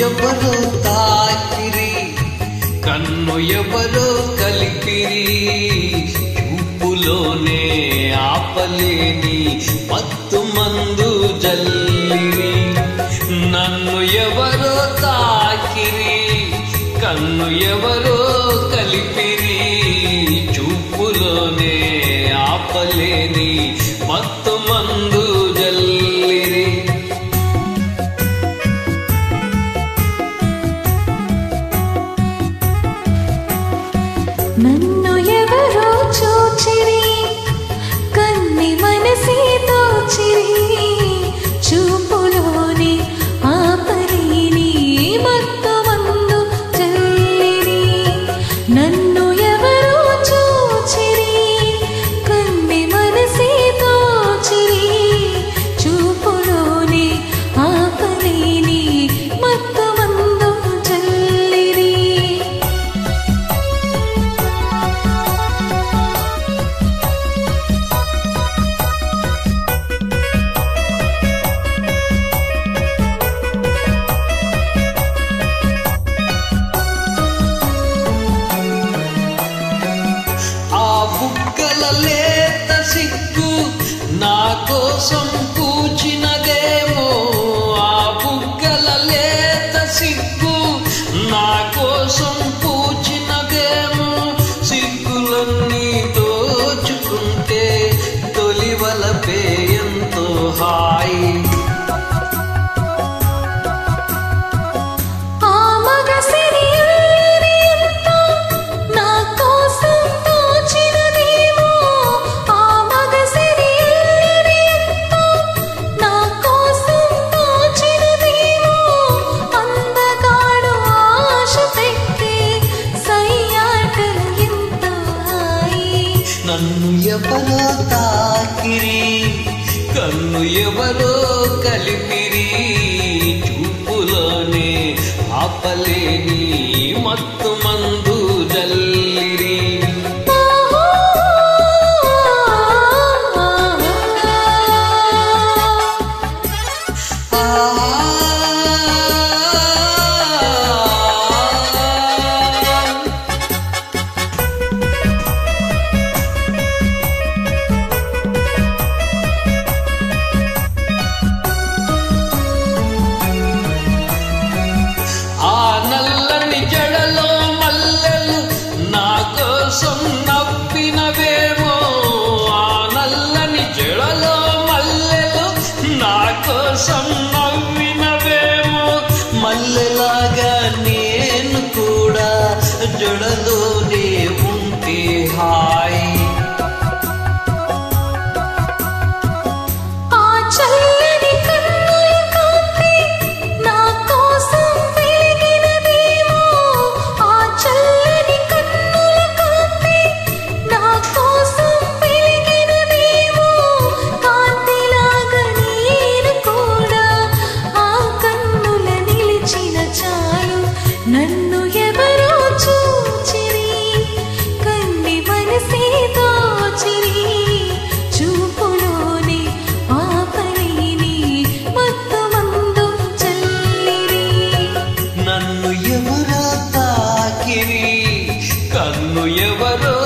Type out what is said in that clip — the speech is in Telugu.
ఎవరో తాకిరి, కన్ను ఎవరో కలిపిరి, చూపులోనే ఆపలేని మత్తు మందు జల్లిరి. నన్ను ఎవరో తాకిరి, కన్ను ఎవరో కలిపిరి, చూపులోనే ఆపలేని మత్తు మందు జల్లిరి. నన్ను ఎవరో చూచిరి, కన్ని మనసే దోచిరి, చూపులోని ఆపలేని మత్తు మందు జల్లిరి. నన్ను ఎవరో చూచిరి, కన్ని మనసే దోచిరి, చూపులోని ఆపలేని మత్తు మందు జల్లిరి. బుగ్గల లేత సిగ్గు నా కోసం పూచినదేమో, ఆ బుగ్గల లేత సిగ్గు నా కోసం పూచినదేమో. సిగ్గులన్నీ దోచుకుంటే తొలివలపే ఎంతో హాయి. నన్ను ఎవరో తాకిరి, కన్ను ఎవరో కలిపిరి, చూపులోనే ఆపలేని మత్తు మందు జల్లిరి. నల్లని జడలో మల్లెలు నా కోసం నవ్వినవేమో, ఆ నల్లని జడలో మల్లెలు నా కోసం నవ్వినవేమో. మల్లెలాగా నేను కూడా జడలోనే ఉంటే హాయ్. నన్ను ఎవరో చూచిరి, కన్ని మనసే దోచిరి, చూపులోని ఆపలేని మత్తు మందు జల్లిరి. నన్ను ఎవరో తాకిరి, కన్ను ఎవరో